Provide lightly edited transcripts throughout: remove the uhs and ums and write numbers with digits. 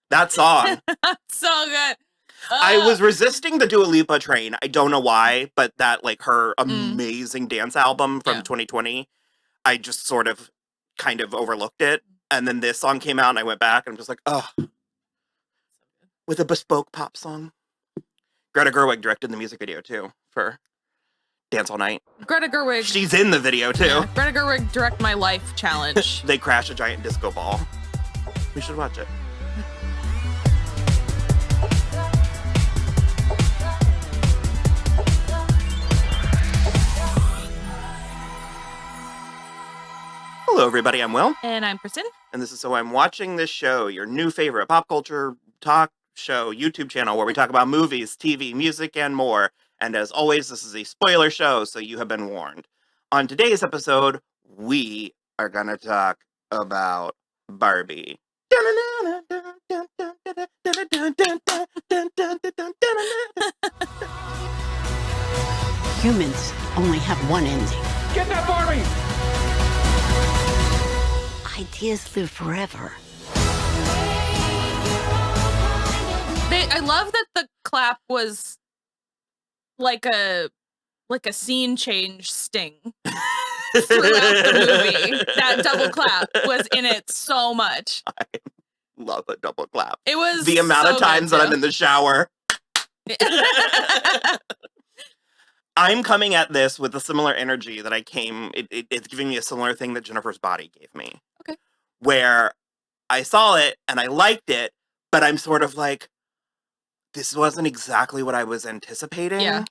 That song. So good. I was resisting the Dua Lipa train. I don't know why, but that, like, her amazing dance album from 2020, I just sort of kind of overlooked it. And then this song came out and I went back and I'm just like, oh. With a bespoke pop song. Greta Gerwig directed the music video, too, for Dance All Night. Greta Gerwig. She's in the video, too. Yeah, Greta Gerwig Direct My Life challenge. They crash a giant disco ball. We should watch it. Hello, everybody. I'm Will. And I'm Kristen. And this is So I'm Watching This Show, your new favorite pop culture talk show YouTube channel where we talk about movies, TV, music, and more. And as always, this is a spoiler show, so you have been warned. On today's episode, we are going to talk about Barbie. Humans only have one ending. Get that Barbie! Ideas live forever. I love that the clap was like a scene change sting throughout the movie. That double clap was in it so much. I love a double clap. It was the amount so of times that I'm in the shower. I'm coming at this with a similar energy that I came. It's giving me a similar thing that Jennifer's Body gave me. Okay. Where I saw it and I liked it, but I'm sort of like, this wasn't exactly what I was anticipating. Yeah.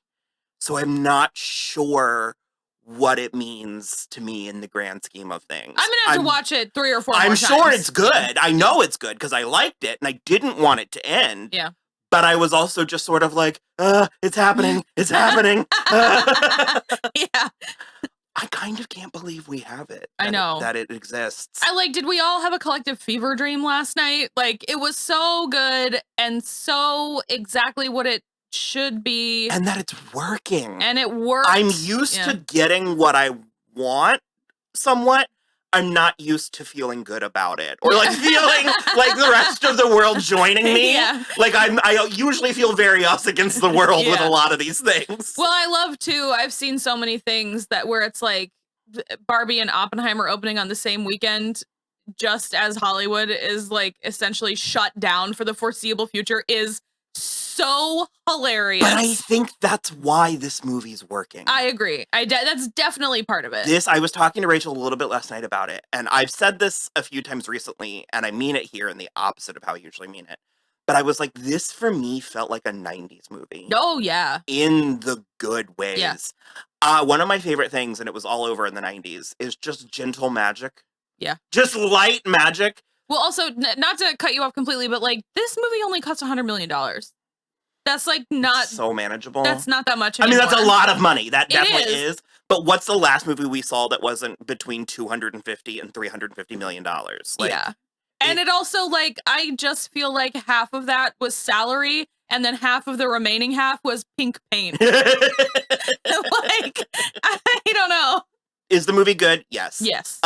So I'm not sure what it means to me in the grand scheme of things. I'm gonna have to watch it 3 or 4 more times. I'm sure it's good. I know it's good because I liked it and I didn't want it to end. Yeah. But I was also just sort of like, it's happening. It's happening. Yeah. I kind of can't believe we have it. I know. That it exists. Did we all have a collective fever dream last night? Like, it was so good and so exactly what it should be. And that it's working. And it works. I'm used to getting what I want somewhat. I'm not used to feeling good about it. Or like feeling like the rest of the world joining me. Yeah. Like I usually feel very us against the world with a lot of these things. Well, I love too, I've seen so many things that where it's like Barbie and Oppenheimer opening on the same weekend, just as Hollywood is like essentially shut down for the foreseeable future, is so hilarious. But I think that's why this movie's working. I agree. That's definitely part of it. I was talking to Rachel a little bit last night about it, and I've said this a few times recently, and I mean it here in the opposite of how I usually mean it. But I was like, this for me felt like a 90s movie. Oh, yeah. In the good ways. Yeah. One of my favorite things, and it was all over in the 90s, is just gentle magic. Yeah. Just light magic. Well, also, not to cut you off completely, but like this movie only cost $100 million. That's like not so manageable. That's not that much anymore. I mean, that's a lot of money. That definitely is. But what's the last movie we saw that wasn't between $250 and $350 million? Like, yeah. And it also, like, I just feel like half of that was salary, and then half of the remaining half was pink paint. Like, I don't know. Is the movie good? Yes. Yes.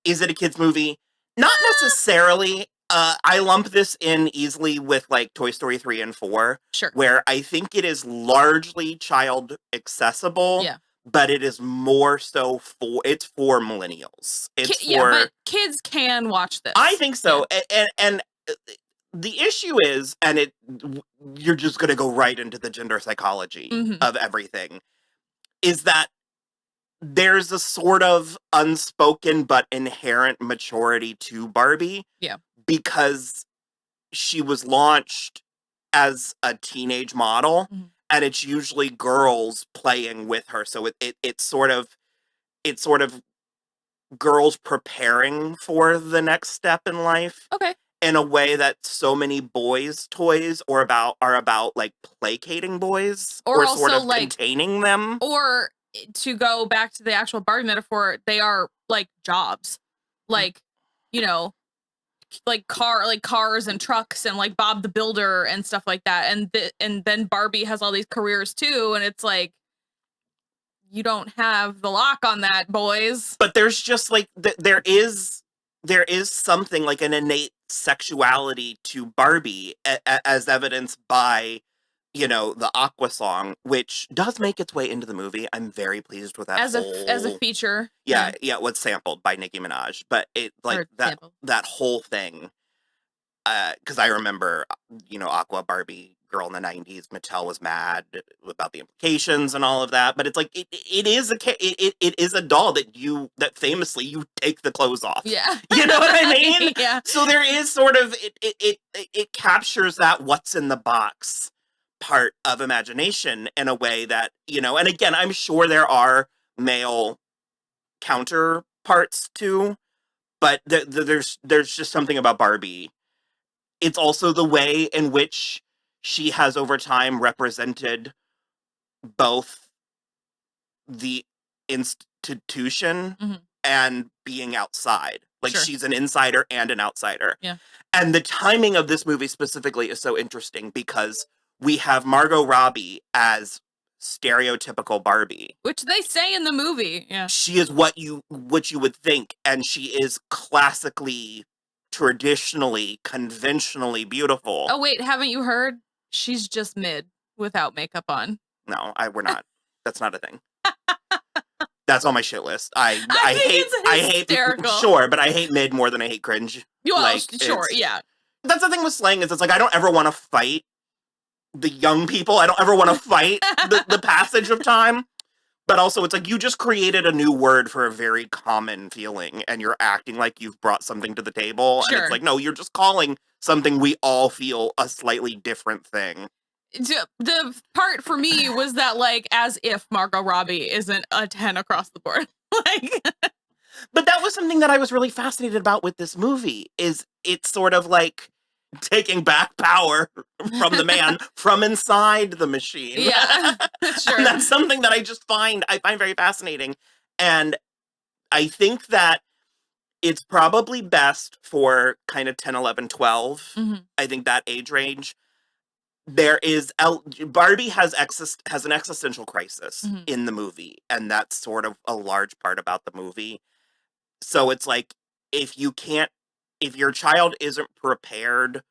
Is it a kid's movie? Not necessarily. I lump this in easily with like Toy Story 3 and 4. Sure. Where I think it is largely child accessible. Yeah. But it is more so it's for millennials. But kids can watch this. I think so. Yeah. And the issue is, and you're just going to go right into the gender psychology of everything, is that there's a sort of unspoken but inherent maturity to Barbie. Yeah. Because she was launched as a teenage model, and it's usually girls playing with her. So it's sort of girls preparing for the next step in life. Okay. In a way that so many boys' toys are about like placating boys or also sort of like containing them. Or to go back to the actual Barbie metaphor, they are like jobs, like, you know, like cars and trucks and like Bob the Builder and stuff like that. And then Barbie has all these careers too. And it's like, you don't have the lock on that, boys. But there's just like, there is there is something like an innate sexuality to Barbie, as evidenced by, you know, the Aqua song, which does make its way into the movie. I'm very pleased with that as a feature. Yeah, it was sampled by Nicki Minaj, but it like that whole thing. Because I remember, you know, Aqua Barbie girl in the 90s, Mattel was mad about the implications and all of that, but it's like it is a doll that famously you take the clothes off. Yeah. You know what I mean? Yeah. So there is sort of it captures that what's in the box part of imagination in a way that, you know, and again, I'm sure there are male counterparts too, but there's just something about Barbie. It's also the way in which she has over time represented both the institution and being outside. Like, she's an insider and an outsider. Yeah. And the timing of this movie specifically is so interesting because we have Margot Robbie as stereotypical Barbie. Which they say in the movie. Yeah. She is what you would think, and she is classically, traditionally, conventionally beautiful. Oh wait, haven't you heard? She's just mid without makeup on. No, we're not. That's not a thing. That's on my shit list. I hate sure, but I hate mid more than I hate cringe. Well, like, sure, yeah. That's the thing with slang is it's like I don't ever want to fight the young people. I don't ever want to fight the passage of time. But also, it's like you just created a new word for a very common feeling, and you're acting like you've brought something to the table. Sure. And it's like, no, you're just calling something we all feel a slightly different thing. The part for me was that, like, as if Margot Robbie isn't a 10 across the board. Like, but that was something that I was really fascinated about with this movie, is it's sort of like taking back power from the man from inside the machine. Yeah, sure. And that's something that I find very fascinating. And I think that it's probably best for kind of 10, 11, 12. I think that age range. There is Barbie has an existential crisis in the movie, and that's sort of a large part about the movie. So it's like if your child isn't prepared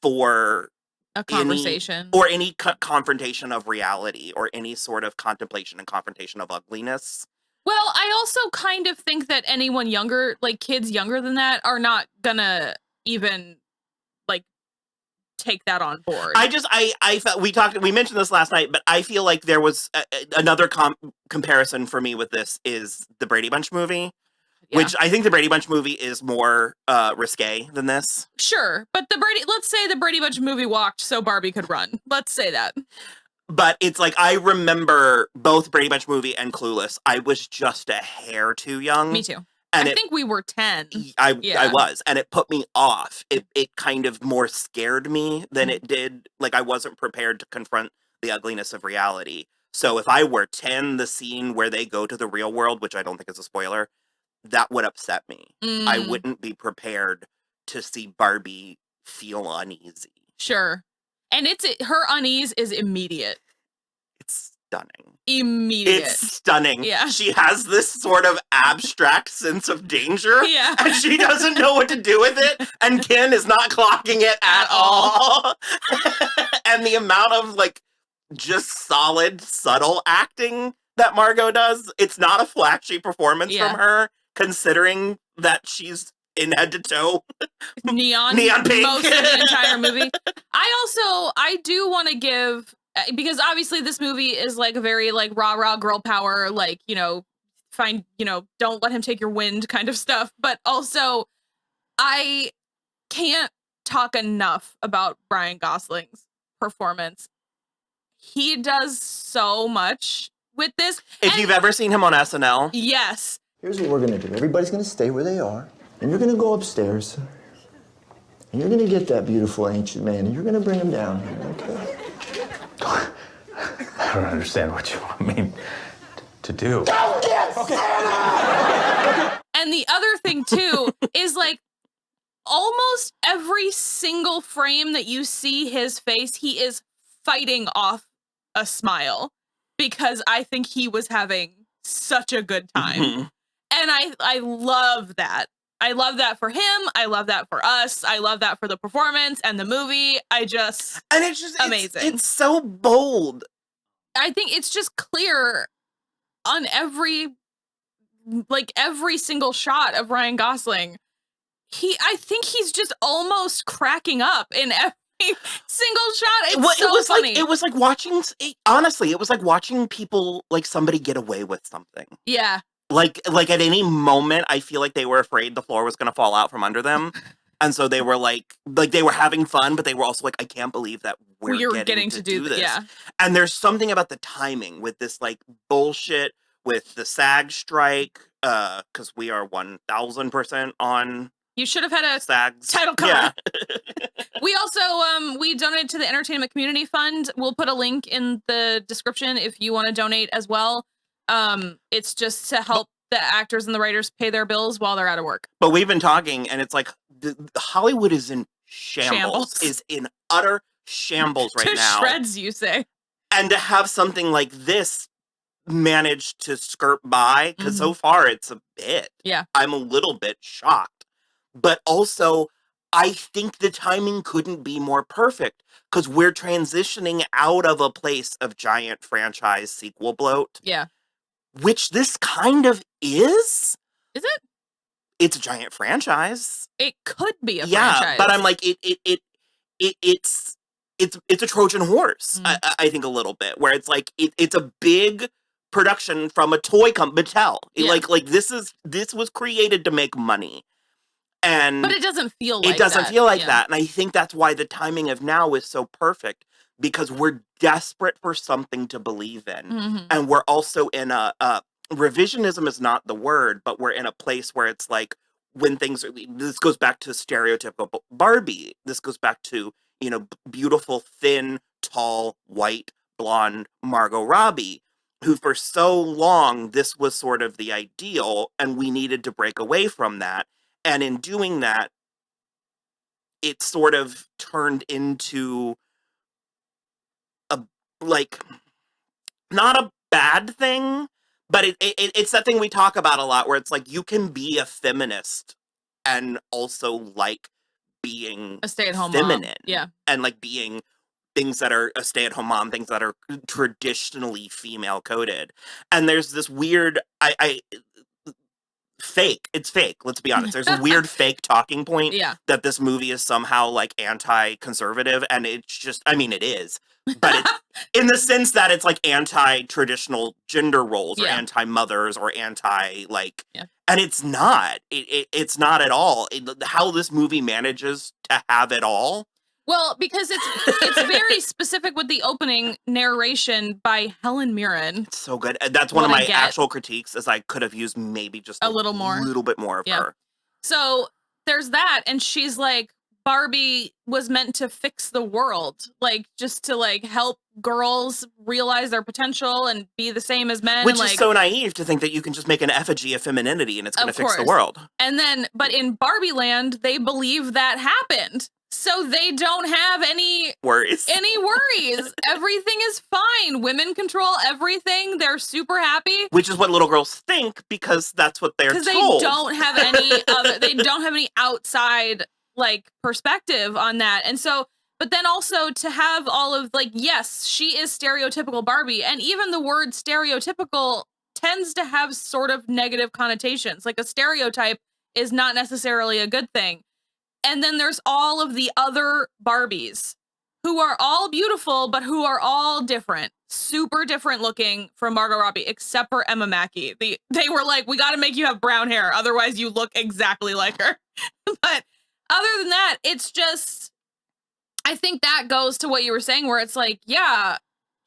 for a conversation any confrontation of reality or any sort of contemplation and confrontation of ugliness. Well, I also kind of think that anyone younger, like kids younger than that, are not gonna even like take that on board. I felt we mentioned this last night, but I feel like there was another comparison for me with this is the Brady Bunch movie. Yeah. Which I think the Brady Bunch movie is more risque than this. Sure, but let's say the Brady Bunch movie walked so Barbie could run. Let's say that. But it's like, I remember both Brady Bunch movie and Clueless. I was just a hair too young. Me too. And I think we were 10. I was, and it put me off. It kind of more scared me than it did. Like, I wasn't prepared to confront the ugliness of reality. So if I were 10, the scene where they go to the real world, which I don't think is a spoiler, that would upset me. I wouldn't be prepared to see Barbie feel uneasy. Sure. And her unease is immediate. It's stunning. Immediate. It's stunning. Yeah. She has this sort of abstract sense of danger. Yeah. And she doesn't know what to do with it. And Ken is not clocking it at all. And the amount of, like, just solid, subtle acting that Margot does, it's not a flashy performance from her, considering that she's in head to toe neon pink most of the entire movie. I do want to give, because obviously this movie is like a very like rah girl power, like, you know, don't let him take your wind kind of stuff. But also I can't talk enough about Ryan Gosling's performance. He does so much with this. If you've ever seen him on SNL. Yes. Here's what we're gonna do. Everybody's gonna stay where they are, and you're gonna go upstairs, and you're gonna get that beautiful ancient man, and you're gonna bring him down here, okay? I don't understand what you want me to do. Go get Santa! And the other thing, too, is like almost every single frame that you see his face, he is fighting off a smile because I think he was having such a good time. And I love that. I love that for him. I love that for us. I love that for the performance and the movie. And it's just amazing. It's so bold. I think it's just clear on every single shot of Ryan Gosling. I think he's just almost cracking up in every single shot. It's funny. It was like watching, honestly, it was like watching people, like somebody get away with something. Yeah. Like at any moment, I feel like they were afraid the floor was going to fall out from under them. And so they were like they were having fun, but they were also like, I can't believe that we're getting to do this. Yeah. And there's something about the timing with this like bullshit with the SAG strike, because we are 1000% on. You should have had a SAG's title card. Yeah. We also we donated to the Entertainment Community Fund. We'll put a link in the description if you want to donate as well. It's just to help the actors and the writers pay their bills while they're out of work. But we've been talking, and it's like Hollywood is in shambles. Is in utter shambles right now. To shreds, you say. And to have something like this manage to skirt by, because so far it's a bit. Yeah. I'm a little bit shocked. But also, I think the timing couldn't be more perfect, because we're transitioning out of a place of giant franchise sequel bloat. Yeah. Which this kind of is. Is it? It's a giant franchise. It could be a franchise. franchise. But I'm like, it's a Trojan horse, I think a little bit, where it's like, it's a big production from a toy company, Mattel. Yeah. Like this was created to make money. But it doesn't feel like that. It doesn't feel like that. And I think that's why the timing of now is so perfect, because we're desperate for something to believe in. And we're also in revisionism is not the word, but we're in a place where it's like, when this goes back to stereotypical Barbie. This goes back to, beautiful, thin, tall, white, blonde Margot Robbie, who for so long, this was sort of the ideal, and we needed to break away from that. And in doing that, it sort of turned into not a bad thing, but it's that thing we talk about a lot, where it's like, you can be a feminist and also like being a stay-at-home feminine. mom. Yeah. And like being things that are a stay-at-home mom, things that are traditionally female coded. And there's this weird, it's fake, let's be honest. There's a weird fake talking point that this movie is somehow like anti-conservative, and it's just, it is, but it's in the sense that it's like anti-traditional gender roles or anti-mothers or and it's not. It's not at all. How this movie manages to have it all. Well, because it's very specific with the opening narration by Helen Mirren. It's so good. That's one of my actual critiques, is I could have used maybe just a little bit more of her. So there's that, and she's like, Barbie was meant to fix the world, like just to like help girls realize their potential and be the same as men. Which is so naive to think that you can just make an effigy of femininity and it's going to fix the world. And then, but in Barbie land, they believe that happened. So they don't have any worries. Everything is fine. Women control everything. They're super happy. Which is what little girls think, because that's what they're told. Because they don't have any outside like perspective on that. And so, but then also to have all of like, yes, she is stereotypical Barbie. And even the word stereotypical tends to have sort of negative connotations. Like a stereotype is not necessarily a good thing. And then there's all of the other Barbies who are all beautiful, but who are all different, super different looking from Margot Robbie, except for Emma Mackey. They were like, we got to make you have brown hair. Otherwise you look exactly like her. But other than that, it's just, I think that goes to what you were saying, where it's like, yeah,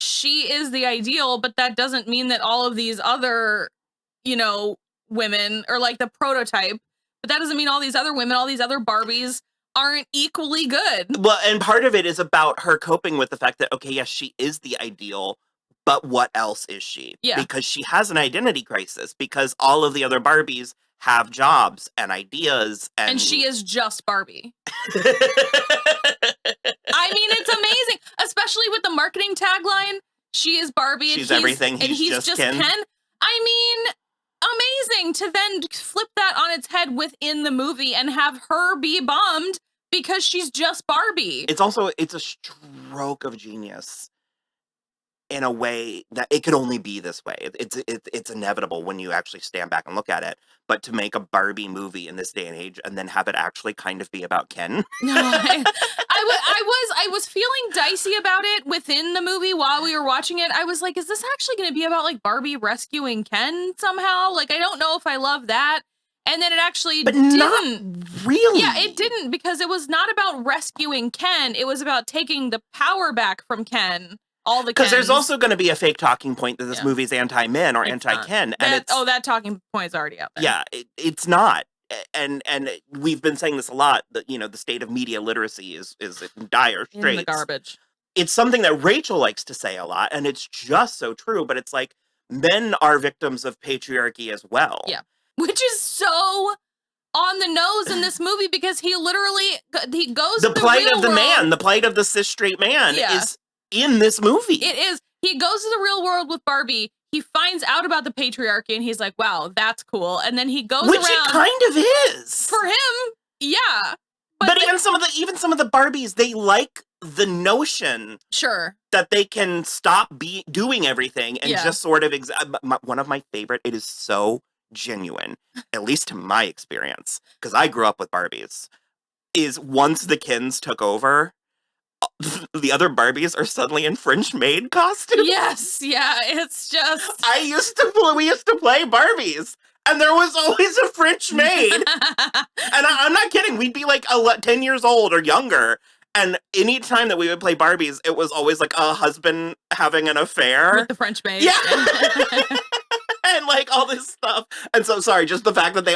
she is the ideal, but that doesn't mean that all of these other, women are like the prototype. But that doesn't mean all these other women, all these other Barbies aren't equally good. Well, and part of it is about her coping with the fact that, okay, yes, she is the ideal, but what else is she? Yeah. Because she has an identity crisis, because all of the other Barbies have jobs and ideas. And she is just Barbie. It's amazing, especially with the marketing tagline. She is Barbie. She's everything. He's just Ken. amazing to then flip that on its head within the movie and have her be bummed because she's just Barbie. It's a stroke of genius in a way that it could only be this way. It's inevitable when you actually stand back and look at it. But to make a Barbie movie in this day and age and then have it actually kind of be about Ken. No, I was feeling dicey about it within the movie while we were watching it. I was like, is this actually going to be about like Barbie rescuing Ken somehow? Like, I don't know if I love that. And then it actually didn't. Not really. Yeah, it didn't, because it was not about rescuing Ken. It was about taking the power back from Ken. All the Because there's also going to be a fake talking point that this movie's anti-men or anti-Ken. And that talking point is already out there. Yeah, it's not. And we've been saying this a lot, that, the state of media literacy is in dire straits. In the garbage. It's something that Rachel likes to say a lot, and it's just so true, but it's like, men are victims of patriarchy as well. Yeah. Which is so on the nose in this movie, because he goes The to the plight real of the world. man, the plight of the cis straight man is in this movie. It is. He goes to the real world with Barbie. He finds out about the patriarchy and he's like, wow, that's cool. And then he goes Which around. it kind of is. For him, yeah. But even some of the Barbies, they like the notion that they can stop doing everything and just sort of one of my favorite, it is so genuine, at least to my experience, because I grew up with Barbies, is once the Kens took over, the other Barbies are suddenly in French maid costumes. Yes, yeah, it's just... we used to play Barbies, and there was always a French maid. And I'm not kidding, we'd be like 10 years old or younger, and any time that we would play Barbies, it was always like a husband having an affair. With the French maid. Yeah. And like all this stuff. And so, sorry, just the fact that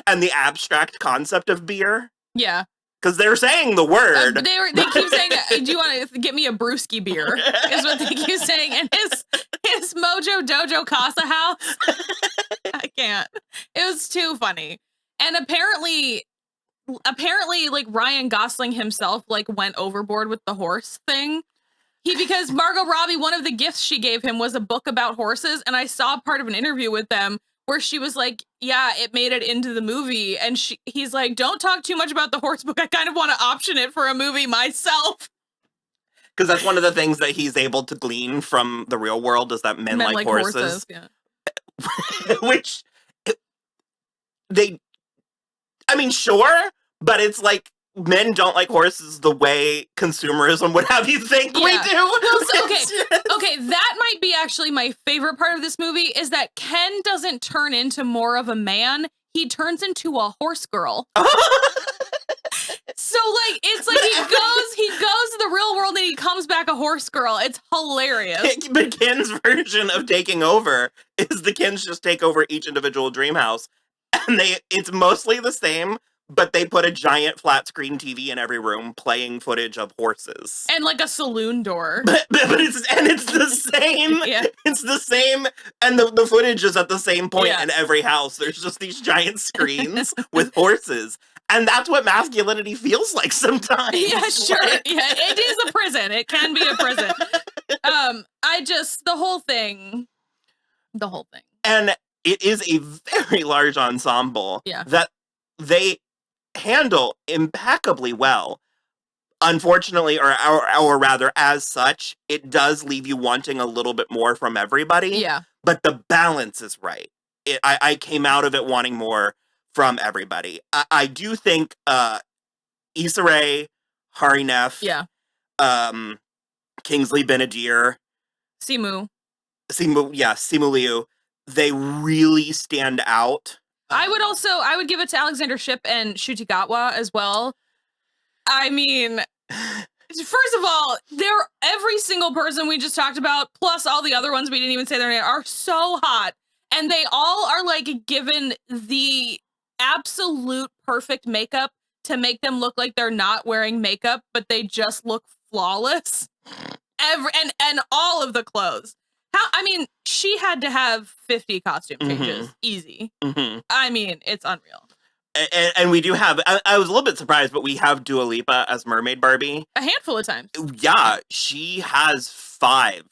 and the abstract concept of beer. Yeah. Because they're saying the word. They keep saying, do you want to get me a brewski beer? Is what they keep saying. And his Mojo Dojo Casa house. I can't. It was too funny. And apparently like Ryan Gosling himself like went overboard with the horse thing. Because Margot Robbie, one of the gifts she gave him was a book about horses. And I saw part of an interview with them where she was like, yeah, it made it into the movie. And he's like, don't talk too much about the horse book. I kind of want to option it for a movie myself. Because that's one of the things that he's able to glean from the real world, is that men like horses. Yeah. Which, sure, but it's like, men don't like horses the way consumerism would have you think we do. Well, okay, that might be actually my favorite part of this movie, is that Ken doesn't turn into more of a man. He turns into a horse girl. So like, it's like he goes to the real world and he comes back a horse girl. It's hilarious. But Ken's version of taking over is the Kens just take over each individual dream house, and it's mostly the same, but they put a giant flat screen TV in every room playing footage of horses. And like a saloon door. But it's the same. Yeah. It's the same. And the footage is at the same point in every house. There's just these giant screens with horses. And that's what masculinity feels like sometimes. Yeah, sure. Yeah, it is a prison. It can be a prison. The whole thing. And it is a very large ensemble that they handle impeccably well. Unfortunately, or rather, as such, it does leave you wanting a little bit more from everybody. Yeah. But the balance is right. I came out of it wanting more from everybody. I do think Issa Rae, Hari Nef, Kingsley Ben-Adir, Simu Liu, they really stand out. I would give it to Alexander Shipp and Shuti as well. I mean, first of all, every single person we just talked about, plus all the other ones we didn't even say their name, are so hot. And they all are like given the absolute perfect makeup to make them look like they're not wearing makeup, but they just look flawless. And all of the clothes. She had to have 50 costume changes. Easy. Mm-hmm. I mean, it's unreal. And we do have, I was a little bit surprised, but we have Dua Lipa as Mermaid Barbie. A handful of times. Yeah, she has 5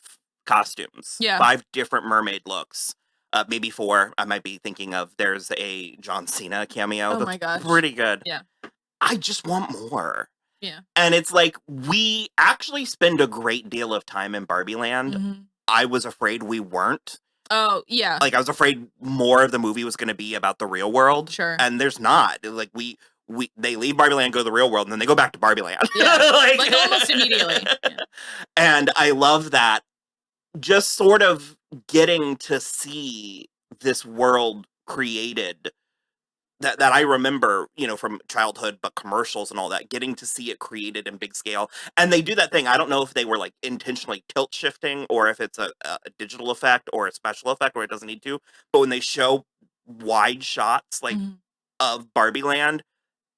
costumes. Yeah. 5 different mermaid looks. maybe 4. I might be thinking of. There's a John Cena cameo. Oh that's my gosh. pretty good. Yeah. I just want more. Yeah. And it's like, we actually spend a great deal of time in Barbie Land. Mm-hmm. I was afraid we weren't. Oh, yeah. Like, I was afraid more of the movie was going to be about the real world. Sure. And there's not. Like, they leave Barbie Land, go to the real world, and then they go back to Barbie Land. Yeah. like almost immediately. Yeah. And I love that. Just sort of getting to see this world created that I remember, from childhood, but commercials and all that, getting to see it created in big scale. And they do that thing. I don't know if they were like intentionally tilt shifting or if it's a digital effect or a special effect or it doesn't need to. But when they show wide shots like of Barbie Land,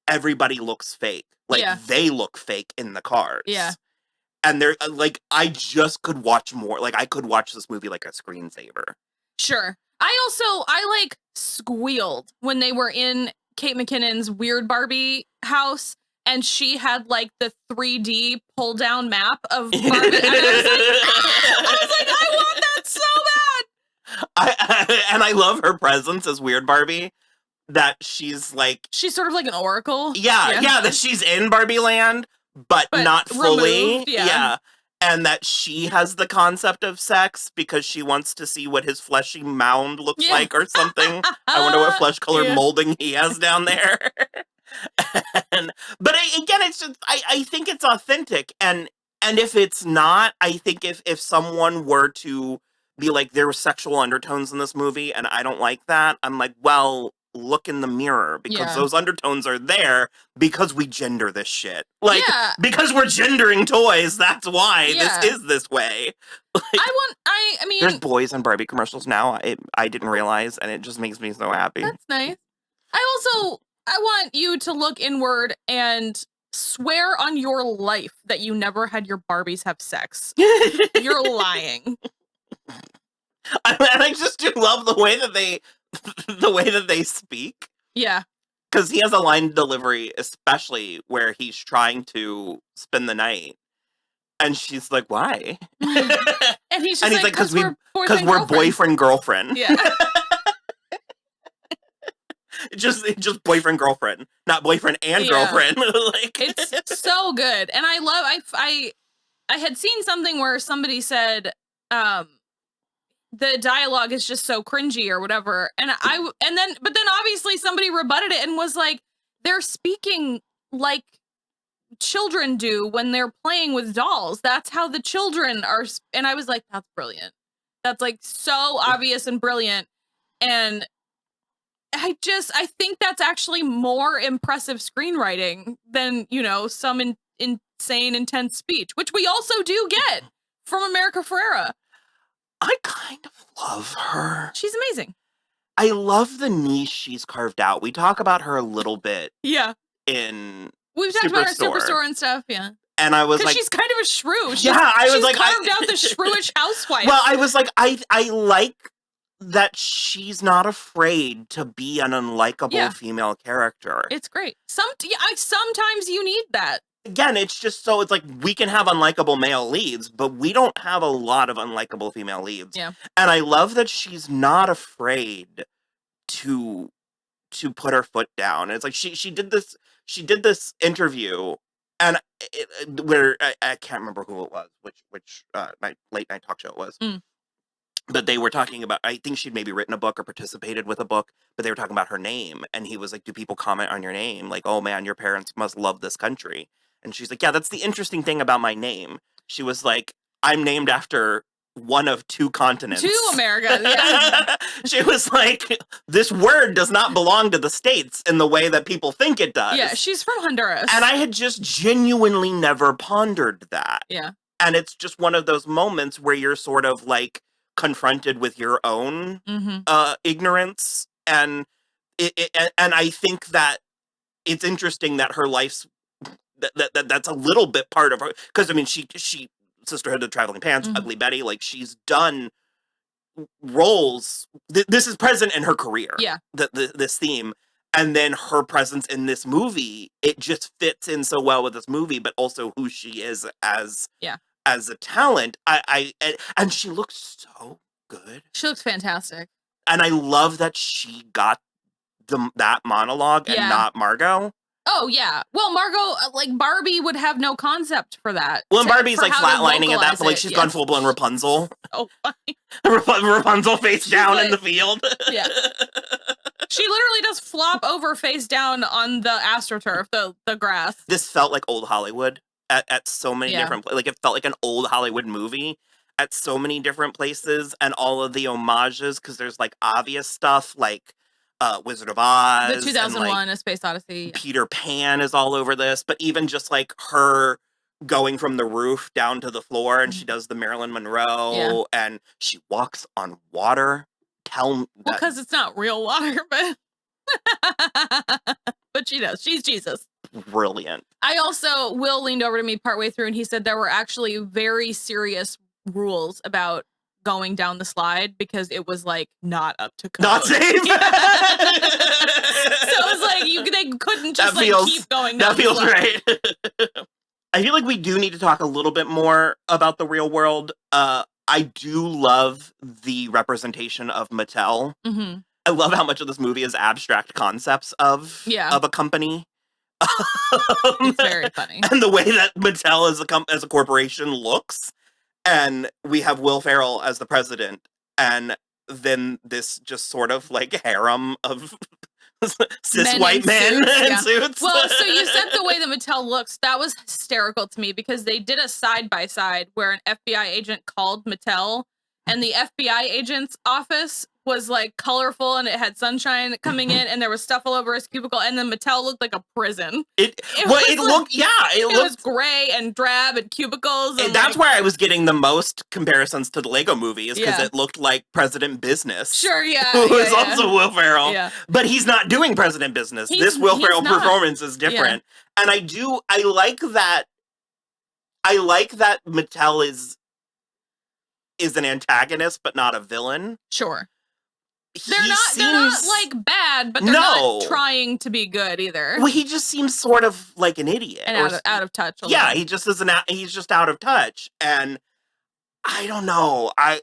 everybody looks fake. Like they look fake in the cars. Yeah. And they're like, I just could watch more. Like, I could watch this movie like a screensaver. Sure. I like squealed when they were in Kate McKinnon's weird Barbie house and she had like the 3D pull down map of Barbie. And I was like, I want that so bad. And I love her presence as weird Barbie. That she's sort of like an oracle. Yeah, that she's in Barbie Land, but not fully. Removed, yeah. And that she has the concept of sex because she wants to see what his fleshy mound looks like or something. I wonder what flesh color molding he has down there. But again, it's just, I think it's authentic. And if it's not, I think if someone were to be like, there were sexual undertones in this movie and I don't like that, I'm like, well, look in the mirror because those undertones are there because we gender this shit. Like, because we're gendering toys, that's why this is this way. Like, I mean, there's boys in Barbie commercials now. I didn't realize, and it just makes me so happy. That's nice. I want you to look inward and swear on your life that you never had your Barbies have sex. You're lying. And I just do love the way that they speak. Yeah. Because he has a line delivery, especially where he's trying to spend the night. And she's like, why? And he's like, because we're boyfriend girlfriend. Yeah. just boyfriend girlfriend, not boyfriend and girlfriend. Like, it's so good. And I had seen something where somebody said, the dialogue is just so cringy or whatever. But then obviously somebody rebutted it and was like, they're speaking like children do when they're playing with dolls. That's how the children are. And I was like, that's brilliant. That's like so obvious and brilliant. And I think that's actually more impressive screenwriting than, some insane, intense speech, which we also do get from America Ferrera. I kind of love her. She's amazing. I love the niche she's carved out. We talk about her a little bit. Yeah. We've talked about her Superstore and stuff, yeah. And I was like, she's kind of a shrew. She's carved out the shrewish housewife. Well, I was like, I like that she's not afraid to be an unlikable female character. It's great. Sometimes you need that. Again, it's just so it's like we can have unlikable male leads, but we don't have a lot of unlikable female leads. Yeah. And I love that she's not afraid to put her foot down. And it's like she did this interview and where I can't remember who it was, which late night talk show it was. But they were talking about, I think she'd maybe written a book or participated with a book, but they were talking about her name. And he was like, do people comment on your name? Like, oh man, your parents must love this country. And she's like, yeah, that's the interesting thing about my name. She was like, I'm named after one of 2 continents. 2 Americas, yeah. She was like, this word does not belong to the States in the way that people think it does. Yeah, she's from Honduras. And I had just genuinely never pondered that. Yeah. And it's just one of those moments where you're sort of like confronted with your own ignorance. And and I think that it's interesting that her life's that's a little bit part of her, because I mean she Sisterhood of Traveling Pants, Ugly Betty, like she's done roles. This is present in her career. Yeah, this theme, and then her presence in this movie, it just fits in so well with this movie, but also who she is as a talent. And she looks so good. She looks fantastic. And I love that she got that monologue and not Margot. Oh, yeah. Well, Margot, like, Barbie would have no concept for that. Well, and Barbie's, like, flatlining at that point. Like, she's gone full-blown Rapunzel. Oh, funny. Rapunzel face down like, in the field. Yeah. She literally does flop over face down on the AstroTurf, the grass. This felt like old Hollywood at so many different places. Like, it felt like an old Hollywood movie at so many different places. And all of the homages, because there's, like, obvious stuff, like, Wizard of Oz. The 2001 and, like, A Space Odyssey. Peter Pan is all over this, but even just like her going from the roof down to the floor and she does the Marilyn Monroe and she walks on water. Well, because it's not real water, but but she does. She's Jesus. Brilliant. Will leaned over to me partway through and he said there were actually very serious rules about going down the slide because it was like not up to code. Not safe. So it was like they couldn't just keep going down. That feels right. I feel like we do need to talk a little bit more about the real world. I do love the representation of Mattel. Mm-hmm. I love how much of this movie is abstract concepts of a company. It's very funny. And the way that Mattel as a corporation looks. And we have Will Ferrell as the president, and then this just sort of like harem of cis white men in suits. Well, so you said the way that Mattel looks, that was hysterical to me because they did a side-by-side where an FBI agent called Mattel, and the FBI agent's office was like colorful and it had sunshine coming in and there was stuff all over his cubicle, and then Mattel looked like a prison. It was gray and drab and cubicles. And that's where I was getting the most comparisons to the Lego movies because it looked like President Business. Sure, yeah. Who is also Will Ferrell. Yeah. But he's not doing President Business. This Will Ferrell performance is different. Yeah. And I like that Mattel is an antagonist but not a villain. Sure. They're not like bad, but they're not trying to be good either. Well, he just seems sort of like an idiot and out of touch. He just he's just out of touch, and I don't know. I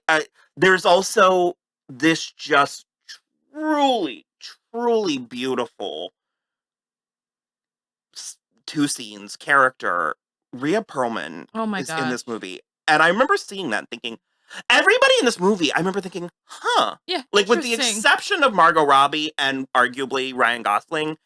there's also this just truly beautiful two scenes character. Rhea Perlman is in this movie, and I remember seeing that and thinking. Everybody in this movie, I remember thinking, yeah, like with the exception of Margot Robbie and arguably Ryan Gosling,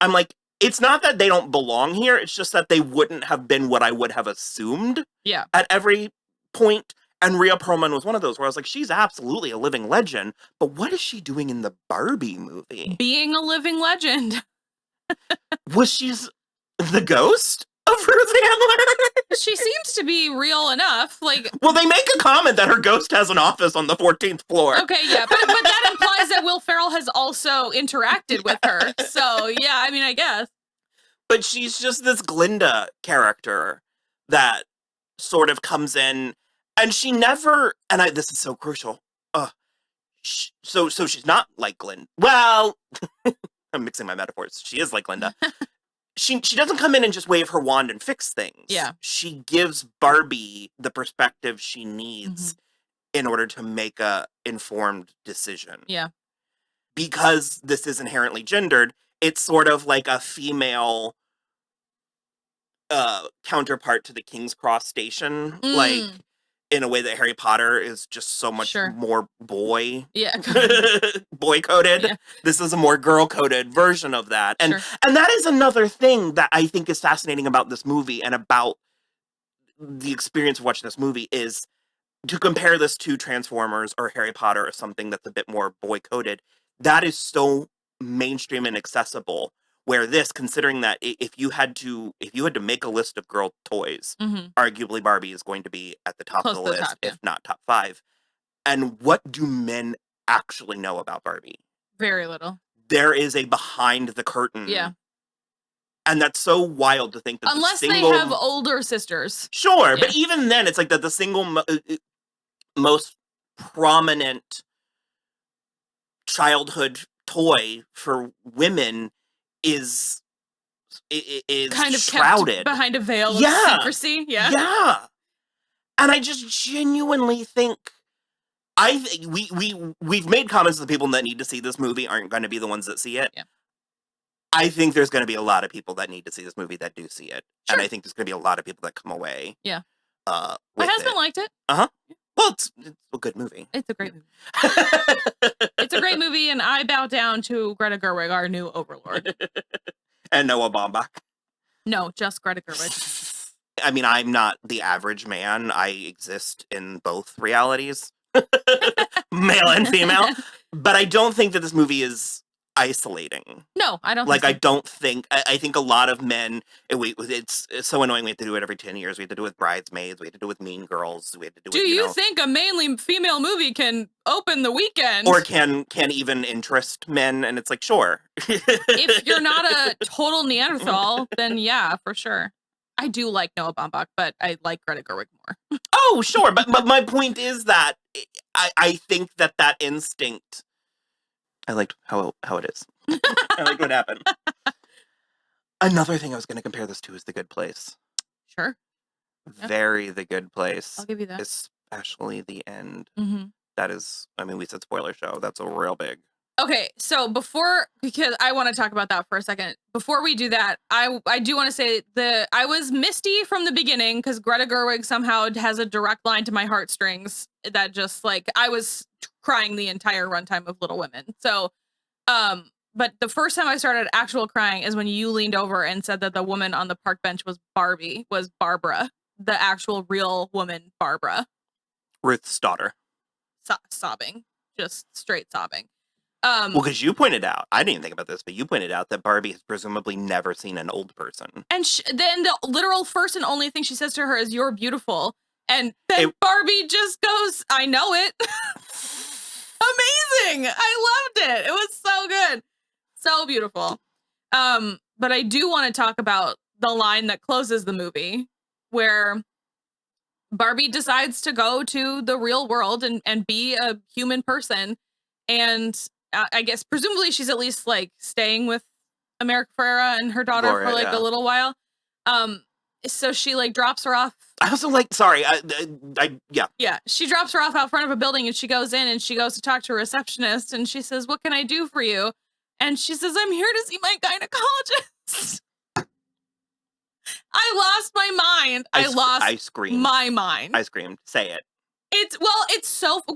I'm like, it's not that they don't belong here. It's just that they wouldn't have been what I would have assumed at every point. And Rhea Perlman was one of those where I was like, she's absolutely a living legend. But what is she doing in the Barbie movie? Being a living legend. Was she's the ghost of Ruth Handler? She seems to be real enough. Well, they make a comment that her ghost has an office on the 14th floor. Okay, yeah, but that implies that Will Ferrell has also interacted with her. So, yeah, I mean, I guess. But she's just this Glinda character that sort of comes in, and she never. And this is so crucial. So she's not like Glinda. Well, I'm mixing my metaphors. She is like Glinda. She doesn't come in and just wave her wand and fix things. Yeah. She gives Barbie the perspective she needs in order to make a informed decision. Yeah. Because this is inherently gendered, it's sort of like a female counterpart to the King's Cross station. Like, in a way that Harry Potter is just so much more boy. Yeah. Boy-coded. Yeah. This is a more girl-coded version of that. And and that is another thing that I think is fascinating about this movie and about the experience of watching this movie is to compare this to Transformers or Harry Potter or something that's a bit more boy-coded. That is so mainstream and accessible. Where this, considering that if you had to make a list of girl toys, arguably Barbie is going to be at the top of the list, if not top 5. And what do men actually know about Barbie? Very little. There is a behind the curtain. Yeah. And that's so wild to think that unless they have older sisters. Sure, but even then, it's like that the single most prominent childhood toy for women is kind of shrouded kept behind a veil of secrecy. Yeah. And I just genuinely think we've made comments that the people that need to see this movie aren't going to be the ones that see it. Yeah. I think there's going to be a lot of people that need to see this movie that do see it, Sure. and I think there's going to be a lot of people that come away. Yeah. My husband liked it. Well, it's a good movie. It's a great movie. It's a great movie, and I bow down to Greta Gerwig, our new overlord. And Noah Baumbach. No, just Greta Gerwig. I mean, I'm not the average man. I exist in both realities, male and female. But I don't think that this movie is isolating. No, I don't Like, think so. I think a lot of men, it's so annoying. We have to do it every 10 years. We have to do it with Bridesmaids. We have to do it with Mean Girls. We have to do Do it, you think a mainly female movie can open the weekend? or can even interest men? And it's like, sure. If you're not a total Neanderthal, then yeah, for sure. I do like Noah Baumbach, but I like Greta Gerwig more. Oh, sure. But my point is that I think that instinct, I liked how it is. I like what happened. Another thing I was going to compare this to is The Good Place. Sure. Yep. Very The Good Place. I'll give you that. Especially the end. Mm-hmm. That is, I mean, we said spoiler show. That's a real big. Okay, so because I want to talk about that for a second. Before we do that, I do want to say I was misty from the beginning because Greta Gerwig somehow has a direct line to my heartstrings that just like I was crying the entire runtime of Little Women. So, but the first time I started actual crying is when you leaned over and said that the woman on the park bench was Barbara, the actual real woman, Barbara. Ruth's daughter. Sobbing, just straight sobbing. Well, because you pointed out, I didn't even think about this, but you pointed out that Barbie has presumably never seen an old person. And then the literal first and only thing she says to her is, "You're beautiful." And then Barbie just goes, "I know it." Amazing. I loved it. It was so good. So beautiful. But I do want to talk about the line that closes the movie where Barbie decides to go to the real world and be a human person. And I guess presumably she's at least like staying with America Ferrera and her daughter Gloria, for like a little while. So she like drops her off. I also like, sorry, yeah. Yeah, she drops her off out front of a building and she goes in and she goes to talk to a receptionist and she says, "What can I do for you?" And she says, "I'm here to see my gynecologist." I lost my mind. I screamed. My mind. I screamed. Say it.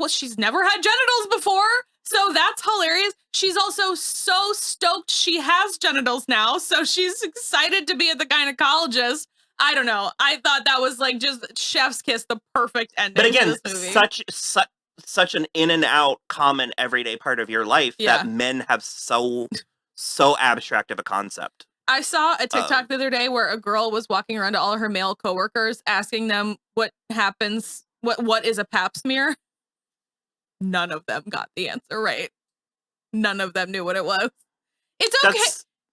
She's never had genitals before, so that's hilarious. She's also so stoked she has genitals now, so she's excited to be at the gynecologist. I don't know. I thought that was like just chef's kiss, the perfect ending. But again, to this movie. such an in and out common everyday part of your life that men have so abstract of a concept. I saw a TikTok the other day where a girl was walking around to all her male coworkers asking them what happens. What is a pap smear? None of them got the answer right. None of them knew what it was. It's okay.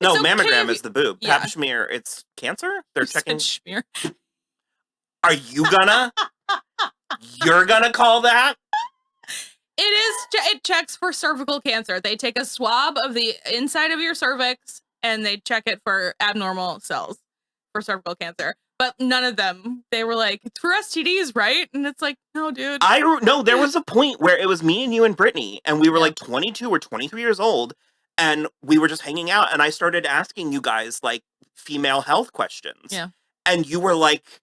Mammogram is the boob. Yeah. Pap smear, it's cancer? They're checking. Smear. Are you gonna? You're gonna call that? It checks for cervical cancer. They take a swab of the inside of your cervix and they check it for abnormal cells for cervical cancer. But none of them, they were like, "It's for STDs, right?" And it's like, no, dude. No, there was a point where it was me and you and Brittany, and we were like 22 or 23 years old, and we were just hanging out, and I started asking you guys, like, female health questions. Yeah. And you were like,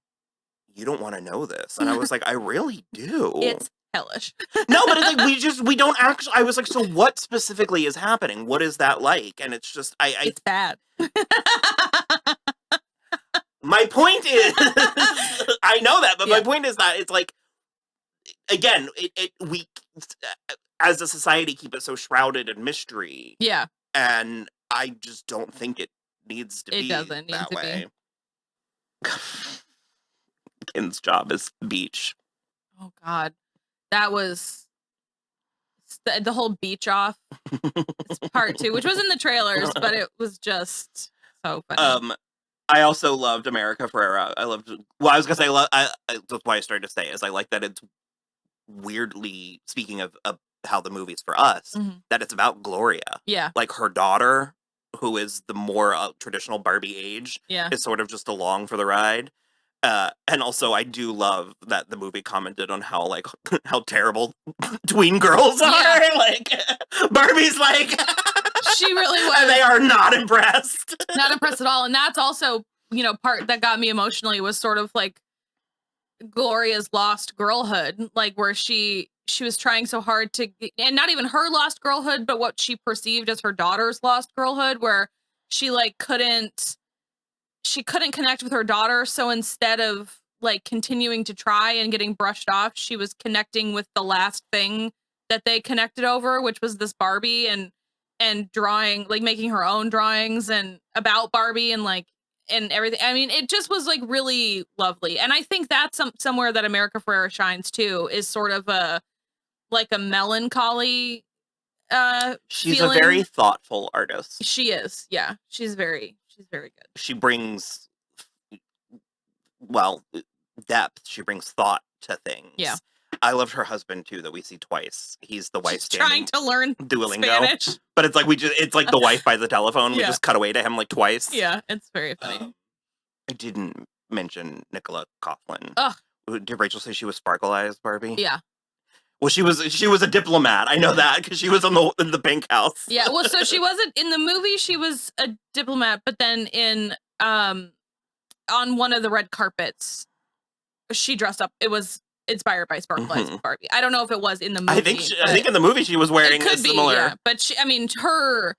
"You don't want to know this." And I was like, "I really do." It's hellish. No, but it's like, we don't actually, I was like, "So what specifically is happening? What is that like?" And it's just, it's bad. My point is, I know that, but my point is that it's like, again, we as a society keep it so shrouded in mystery. Yeah. And I just don't think it needs to be that way. Ken's job is beach. Oh God, that was the whole beach off. It's part 2, which was in the trailers, but it was just so funny. I also loved America Ferrera. I was gonna say, that's why I started to say is I like that it's weirdly, speaking of how the movie's for us, that it's about Gloria. Yeah. Like her daughter, who is the more traditional Barbie age, is sort of just along for the ride. And also, I do love that the movie commented on how like how terrible tween girls are. Yeah. Like Barbie's like She really was. and they are not impressed. Not impressed at all. And that's also, part that got me emotionally was sort of like Gloria's lost girlhood, like where she was trying so hard to, and not even her lost girlhood, but what she perceived as her daughter's lost girlhood, where she like couldn't connect with her daughter. So instead of like continuing to try and getting brushed off, she was connecting with the last thing that they connected over, which was this Barbie, and drawing, like making her own drawings and about Barbie and everything. I mean, it just was like really lovely. And I think that's somewhere that America Ferrera shines too, is sort of a melancholy She's feeling. a very thoughtful artist. She is. Yeah. She's very good. She brings depth. She brings thought to things. Yeah. I loved her husband too, that we see twice. He's the wife She's trying to learn Duolingo. Spanish. But it's like it's like the wife by the telephone. We Yeah. just cut away to him like twice. Yeah, it's very funny. I didn't mention Nicola Coughlan. Ugh. Did Rachel say she was Sparkle Eyes Barbie? Yeah. Well, she was a diplomat. I know that because she was in the pink house. Yeah. Well, so she wasn't in the movie. She was a diplomat, but then on one of the red carpets, she dressed up. It was inspired by Sparkle Eyes Barbie. I don't know if it was in the movie. I think in the movie she was wearing it could a similar. Be, yeah. But her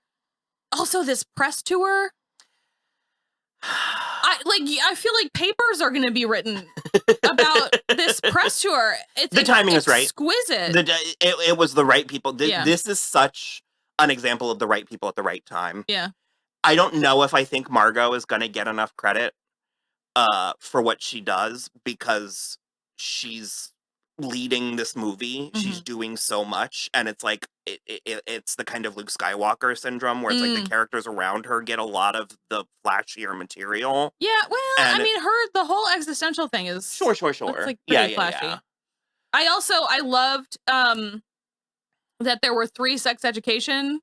also this press tour. I feel like papers are going to be written about this press tour. The timing is right. Exquisite. It was the right people. Yeah. This is such an example of the right people at the right time. Yeah. I don't know if I think Margot is going to get enough credit for what she does, because she's leading this movie. Mm-hmm. She's doing so much, and it's like it's the kind of Luke Skywalker syndrome where it's like the characters around her get a lot of the flashier material. Yeah, well, and I mean, the whole existential thing is sure. It's like pretty flashy. Yeah. I loved that there were 3 sex education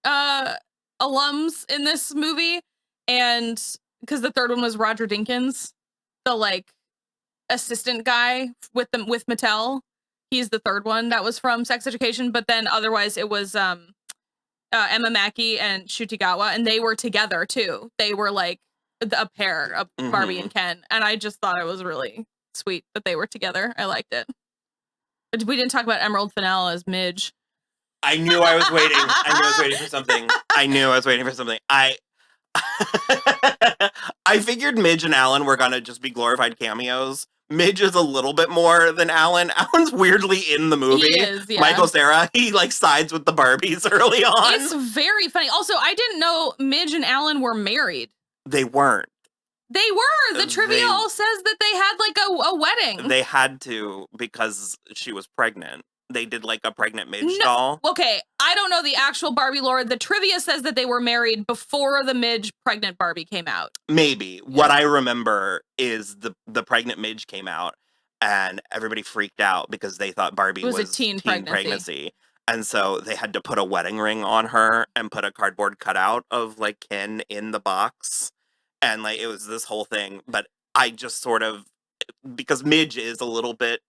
alums in this movie, and because the third one was Roger Dinkins, the like assistant guy with Mattel. He's the third one that was from Sex Education, but then otherwise it was Emma Mackey and Shutigawa, and they were together too. They were like a pair of Barbie and Ken, and I just thought it was really sweet that they were together. I liked it. But we didn't talk about Emerald Fennell as Midge. I knew I was waiting. I knew I was waiting for something. I figured Midge and Alan were gonna just be glorified cameos. Midge is a little bit more than Alan. Alan's weirdly in the movie. He is, yeah. Michael Cera, he like sides with the Barbies early on. It's very funny. Also, I didn't know Midge and Alan were married. They weren't. They were. The trivia all says that they had like a wedding. They had to, because she was pregnant. They did like a pregnant Midge doll. Okay, I don't know the actual Barbie lore. The trivia says that they were married before the Midge pregnant Barbie came out. Maybe. Yeah. What I remember is the pregnant Midge came out and everybody freaked out because they thought Barbie was a teen pregnancy. And so they had to put a wedding ring on her and put a cardboard cutout of like Ken in the box. And like it was this whole thing. But I just sort of, because Midge is a little bit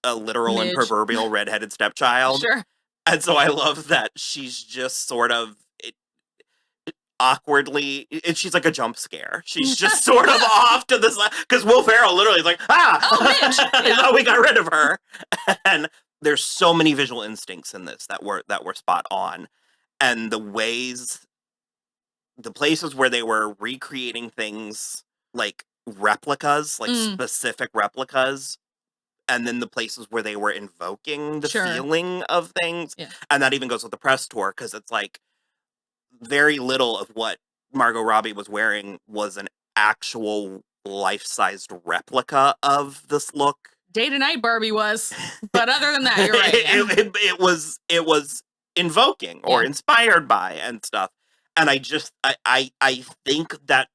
a literal and proverbial redheaded stepchild. Sure. And so I love that she's just sort of awkwardly, she's like a jump scare. She's just sort of off to this, because Will Ferrell literally is like, Midge. I thought we got rid of her. And there's so many visual instincts in this that were spot on. And the places where they were recreating things like replicas, like specific replicas, and then the places where they were invoking the feeling of things. Yeah. And that even goes with the press tour, because it's like very little of what Margot Robbie was wearing was an actual life-sized replica of this look. Day to Night Barbie was, but other than that, you're right. It was invoking or inspired by and stuff. And I think that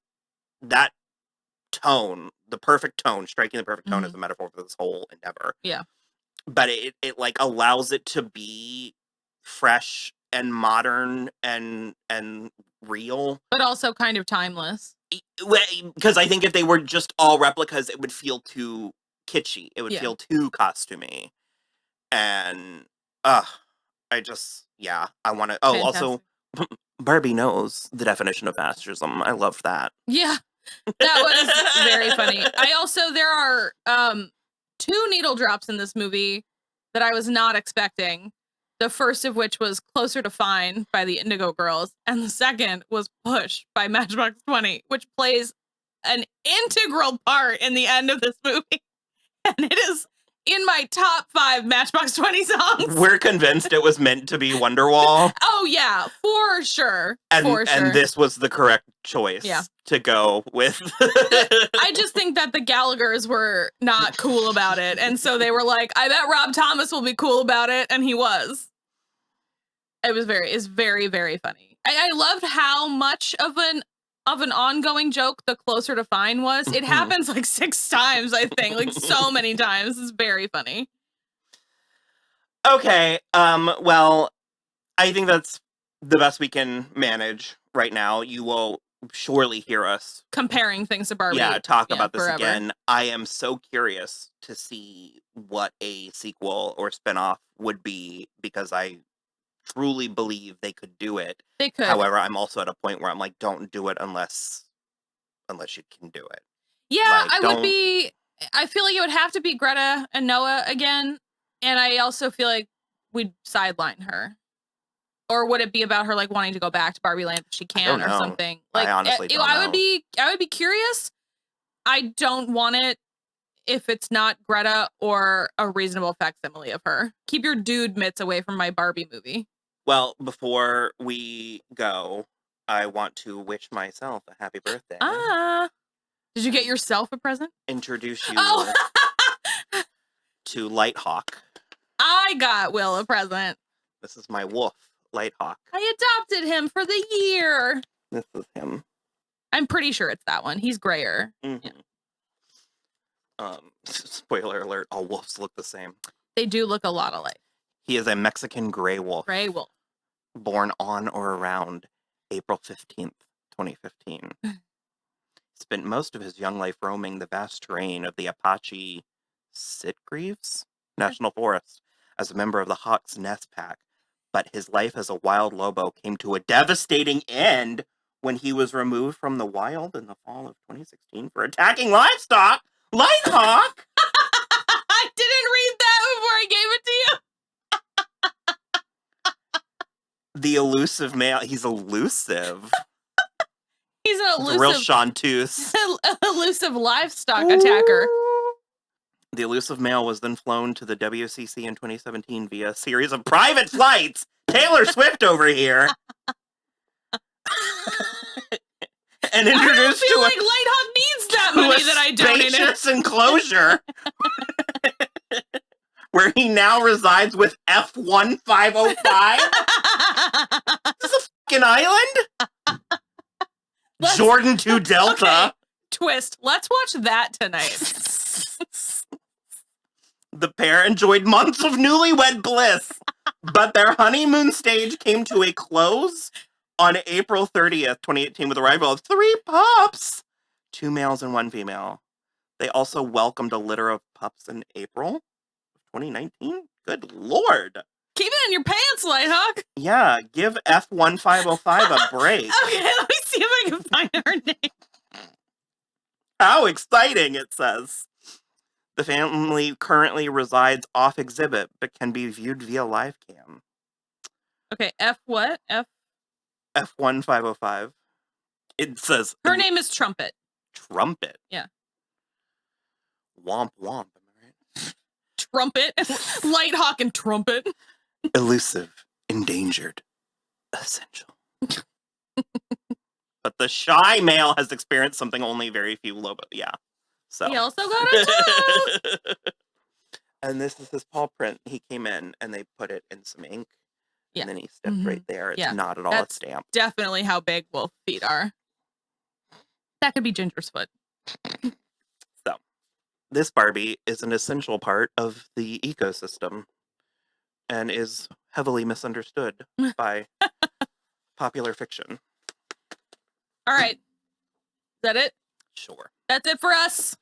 tone, the perfect tone, striking the perfect tone is a metaphor for this whole endeavor. Yeah. But it like allows it to be fresh and modern and real. But also kind of timeless. Because I think if they were just all replicas, it would feel too kitschy. It would Yeah. feel too costumey. And, I want to. Oh, also, Barbie knows the definition of fascism. I love that. Yeah, that was very funny. There are 2 needle drops in this movie that I was not expecting. The first of which was Closer to Fine by the Indigo Girls, and the second was Push by Matchbox 20, which plays an integral part in the end of this movie. And it is in my top 5 Matchbox 20 songs. We're convinced it was meant to be Wonderwall. Oh, yeah, for sure. And this was the correct choice to go with. I just think that the Gallaghers were not cool about it. And so they were like, I bet Rob Thomas will be cool about it. And he was. It's very, very funny. I loved how much of an ongoing joke the Closer to Fine was. It happens like 6 times, I think, like so many times. It's very funny. Okay. Well, I think that's the best we can manage right now. You will surely hear us comparing things to Barbie. Yeah, talk about this forever. again. I am so curious to see what a sequel or spinoff would be, because I truly believe they could do it. They could. However, I'm also at a point where I'm like, don't do it unless you can do it. Yeah, I feel like it would have to be Greta and Noah again. And I also feel like we'd sideline her. Or would it be about her like wanting to go back to Barbie Land if she can or something? Like, I honestly don't know. I would be curious. I don't want it if it's not Greta or a reasonable facsimile of her. Keep your dude mitts away from my Barbie movie. Well, before we go, I want to wish myself a happy birthday. Did you get yourself a present? Introduce you to Lighthawk. I got Will a present. This is my wolf, Lighthawk. I adopted him for the year. This is him. I'm pretty sure it's that one. He's grayer. Mm-hmm. Yeah. Spoiler alert, all wolves look the same. They do look a lot alike. He is a Mexican gray wolf. Gray wolf. Born on or around April 15th, 2015. Spent most of his young life roaming the vast terrain of the Apache Sitgreaves National Forest as a member of the Hawk's Nest Pack. But his life as a wild lobo came to a devastating end when he was removed from the wild in the fall of 2016 for attacking livestock. Lighthawk! I didn't read that before I gave it to you. The elusive male. He's elusive. He's an elusive. He's a real chanteuse. Elusive livestock attacker. The elusive male was then flown to the WCC in 2017 via a series of private flights. Taylor Swift over here. And introduced I feel like Lighthawk needs that money that I donated. Spacious enclosure where he now resides with F1505. Is this a fucking island? Jordan 2 Delta. Okay. Twist. Let's watch that tonight. The pair enjoyed months of newlywed bliss, but their honeymoon stage came to a close on April 30th, 2018, with the arrival of 3 pups, 2 males and 1 female. They also welcomed a litter of pups in April of 2019. Good Lord. Keep it in your pants, Lighthawk. Yeah, give F1505 a break. Okay, let me see if I can find her name. How exciting, it says. The family currently resides off exhibit, but can be viewed via live cam. Okay, F what? F1505. It says... Her name is Trumpet. Trumpet? Yeah. Womp womp, am I right? Trumpet. Lighthawk and Trumpet. Elusive, endangered, essential. But the shy male has experienced something only very few lobo. Yeah. So. He also got a toe. And this is his paw print. He came in and they put it in some ink. Yeah. And then he stepped right there. It's not at all That's a stamp. Definitely how big wolf feet are. That could be Ginger's foot. So, this Barbie is an essential part of the ecosystem and is heavily misunderstood by popular fiction. All right. that it? Sure. That's it for us.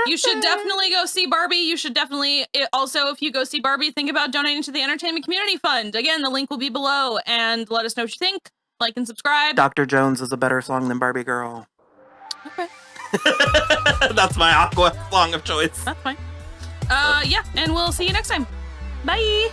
You should definitely go see Barbie. You should definitely also, if you go see Barbie, think about donating to the Entertainment Community Fund. Again, the link will be below, and let us know what you think. Like and subscribe. Dr. Jones is a better song than Barbie Girl. Okay. That's my Aqua song of choice. That's fine. Yeah, and we'll see you next time. Bye.